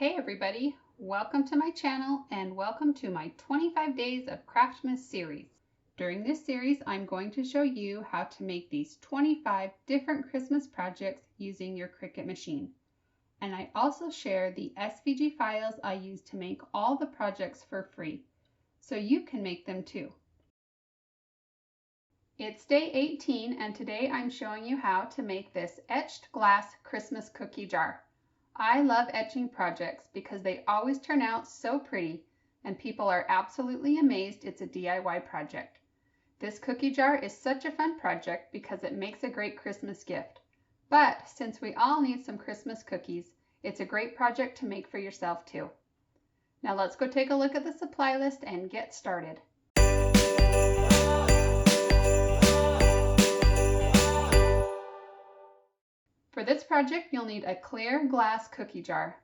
Hey everybody, welcome to my channel and welcome to my 25 Days of Craftmas series. During this series, I'm going to show you how to make these 25 different Christmas projects using your Cricut machine. And I also share the SVG files I use to make all the projects for free, so you can make them too. It's day 18 and today I'm showing you how to make this etched glass Christmas cookie jar. I love etching projects because they always turn out so pretty and people are absolutely amazed it's a DIY project. This cookie jar is such a fun project because it makes a great Christmas gift. But since we all need some Christmas cookies, it's a great project to make for yourself too. Now let's go take a look at the supply list and get started. For this project, you'll need a clear glass cookie jar.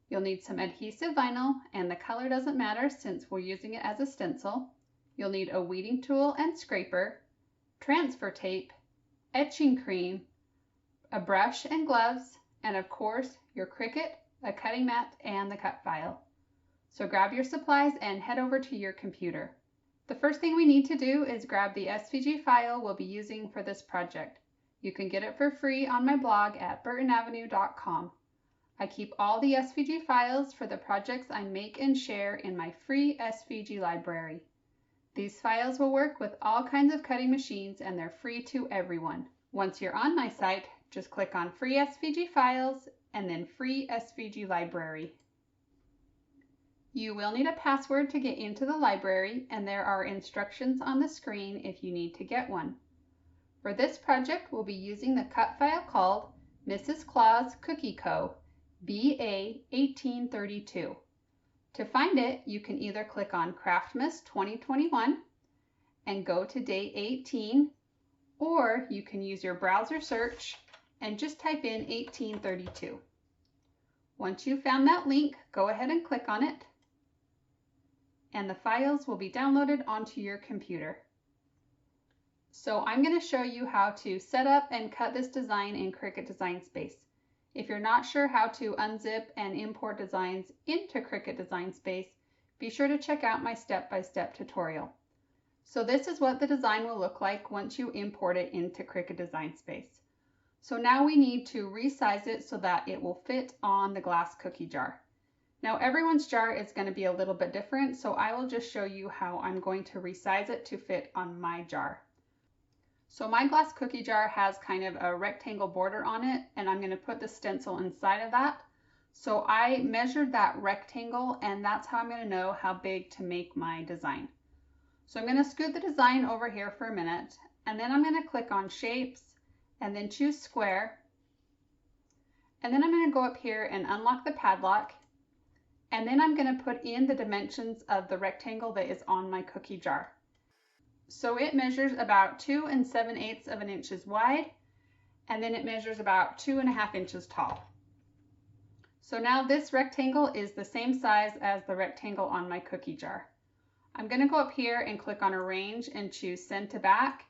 You'll need some adhesive vinyl, and the color doesn't matter since we're using it as a stencil. You'll need a weeding tool and scraper, transfer tape, etching cream, a brush and gloves, and of course, your Cricut, a cutting mat, and the cut file. So grab your supplies and head over to your computer. The first thing we need to do is grab the SVG file we'll be using for this project. You can get it for free on my blog at burtonavenue.com. I keep all the SVG files for the projects I make and share in my free SVG library. These files will work with all kinds of cutting machines and they're free to everyone. Once you're on my site, just click on Free SVG Files and then Free SVG Library. You will need a password to get into the library and there are instructions on the screen if you need to get one. For this project, we'll be using the cut file called Mrs. Claus Cookie Co BA1832. To find it, you can either click on Craftmas 2021 and go to day 18, or you can use your browser search and just type in 1832. Once you've found that link, go ahead and click on it, and the files will be downloaded onto your computer. So I'm going to show you how to set up and cut this design in Cricut Design Space. If you're not sure how to unzip and import designs into Cricut Design Space, be sure to check out my step-by-step tutorial. So this is what the design will look like once you import it into Cricut Design Space. So now we need to resize it so that it will fit on the glass cookie jar. Now everyone's jar is going to be a little bit different, so I will just show you how I'm going to resize it to fit on my jar. So my glass cookie jar has kind of a rectangle border on it, and I'm going to put the stencil inside of that. So I measured that rectangle, and that's how I'm going to know how big to make my design. So I'm going to scoot the design over here for a minute, and then I'm going to click on Shapes, and then choose Square. And then I'm going to go up here and unlock the padlock, and then I'm going to put in the dimensions of the rectangle that is on my cookie jar. So it measures about 2 7/8 inches wide, and then it measures about 2.5 inches tall. So now this rectangle is the same size as the rectangle on my cookie jar. I'm going to go up here and click on Arrange and choose Send to Back,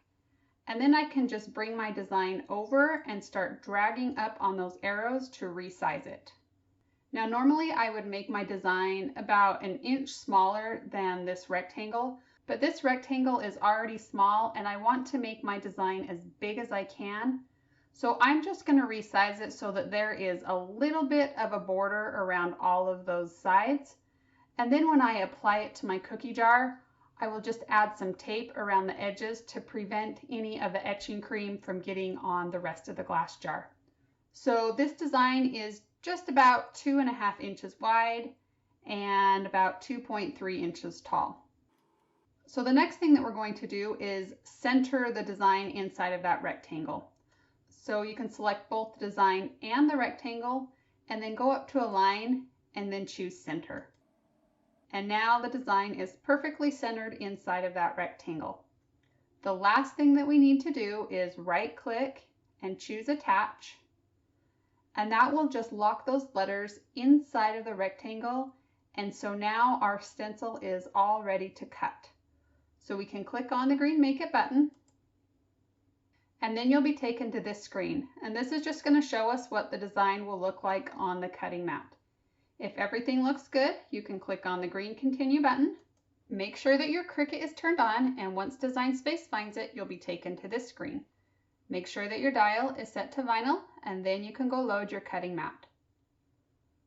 and then I can just bring my design over and start dragging up on those arrows to resize it. Now normally I would make my design about 1 inch smaller than this rectangle, but this rectangle is already small and I want to make my design as big as I can. So I'm just going to resize it so that there is a little bit of a border around all of those sides. And then when I apply it to my cookie jar, I will just add some tape around the edges to prevent any of the etching cream from getting on the rest of the glass jar. So this design is just about 2.5 inches wide and about 2.3 inches tall. So the next thing that we're going to do is center the design inside of that rectangle. So you can select both the design and the rectangle and then go up to Align and then choose Center. And now the design is perfectly centered inside of that rectangle. The last thing that we need to do is right click and choose Attach. And that will just lock those letters inside of the rectangle. And so now our stencil is all ready to cut. So we can click on the green Make It button, and then you'll be taken to this screen. And this is just going to show us what the design will look like on the cutting mat. If everything looks good, you can click on the green Continue button. Make sure that your Cricut is turned on, and once Design Space finds it, you'll be taken to this screen. Make sure that your dial is set to vinyl, and then you can go load your cutting mat.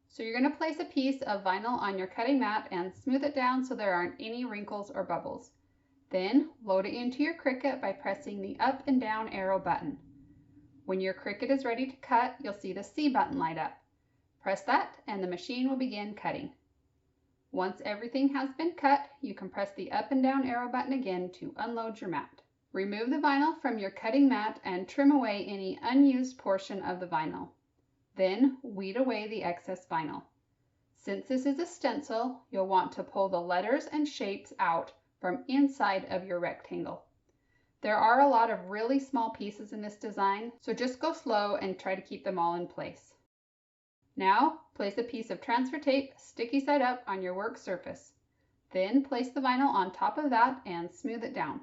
So you're going to place a piece of vinyl on your cutting mat and smooth it down so there aren't any wrinkles or bubbles. Then load it into your Cricut by pressing the up and down arrow button. When your Cricut is ready to cut, you'll see the C button light up. Press that and the machine will begin cutting. Once everything has been cut, you can press the up and down arrow button again to unload your mat. Remove the vinyl from your cutting mat and trim away any unused portion of the vinyl. Then weed away the excess vinyl. Since this is a stencil, you'll want to pull the letters and shapes out from inside of your rectangle. There are a lot of really small pieces in this design, so just go slow and try to keep them all in place. Now, place a piece of transfer tape sticky side up on your work surface. Then place the vinyl on top of that and smooth it down.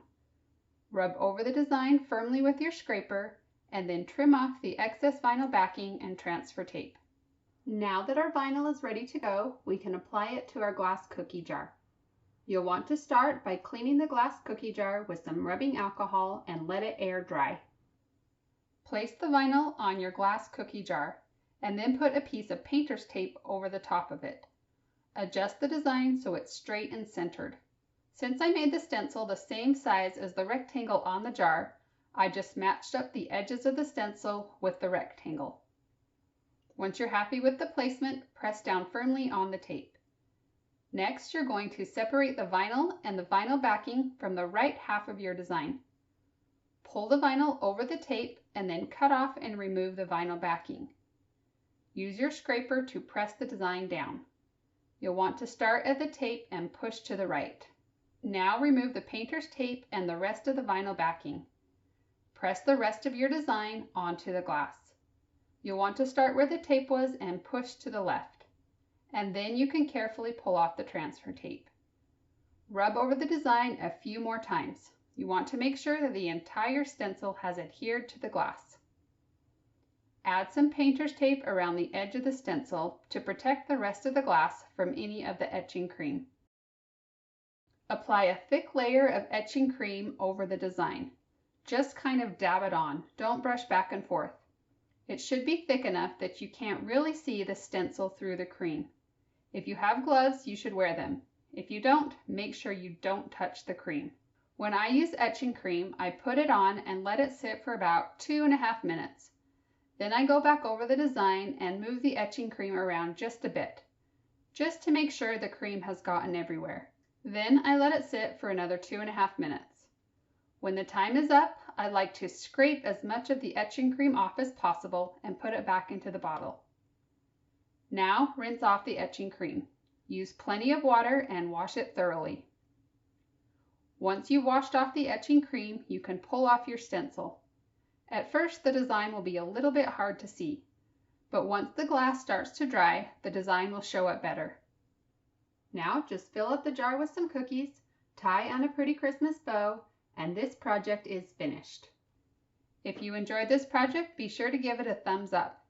Rub over the design firmly with your scraper and then trim off the excess vinyl backing and transfer tape. Now that our vinyl is ready to go, we can apply it to our glass cookie jar. You'll want to start by cleaning the glass cookie jar with some rubbing alcohol and let it air dry. Place the vinyl on your glass cookie jar and then put a piece of painter's tape over the top of it. Adjust the design so it's straight and centered. Since I made the stencil the same size as the rectangle on the jar, I just matched up the edges of the stencil with the rectangle. Once you're happy with the placement, press down firmly on the tape. Next, you're going to separate the vinyl and the vinyl backing from the right half of your design. Pull the vinyl over the tape and then cut off and remove the vinyl backing. Use your scraper to press the design down. You'll want to start at the tape and push to the right. Now remove the painter's tape and the rest of the vinyl backing. Press the rest of your design onto the glass. You'll want to start where the tape was and push to the left. And then you can carefully pull off the transfer tape. Rub over the design a few more times. You want to make sure that the entire stencil has adhered to the glass. Add some painter's tape around the edge of the stencil to protect the rest of the glass from any of the etching cream. Apply a thick layer of etching cream over the design. Just kind of dab it on. Don't brush back and forth. It should be thick enough that you can't really see the stencil through the cream. If you have gloves, you should wear them. If you don't, make sure you don't touch the cream. When I use etching cream, I put it on and let it sit for about 2.5 minutes. Then I go back over the design and move the etching cream around just a bit, just to make sure the cream has gotten everywhere. Then I let it sit for another 2.5 minutes. When the time is up, I like to scrape as much of the etching cream off as possible and put it back into the bottle. Now rinse off the etching cream. Use plenty of water and wash it thoroughly. Once you've washed off the etching cream, you can pull off your stencil. At first, the design will be a little bit hard to see, but once the glass starts to dry, the design will show up better. Now just fill up the jar with some cookies, tie on a pretty Christmas bow, and this project is finished. If you enjoyed this project, be sure to give it a thumbs up.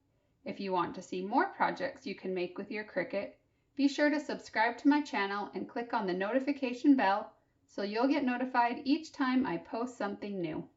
If you want to see more projects you can make with your Cricut, be sure to subscribe to my channel and click on the notification bell so you'll get notified each time I post something new.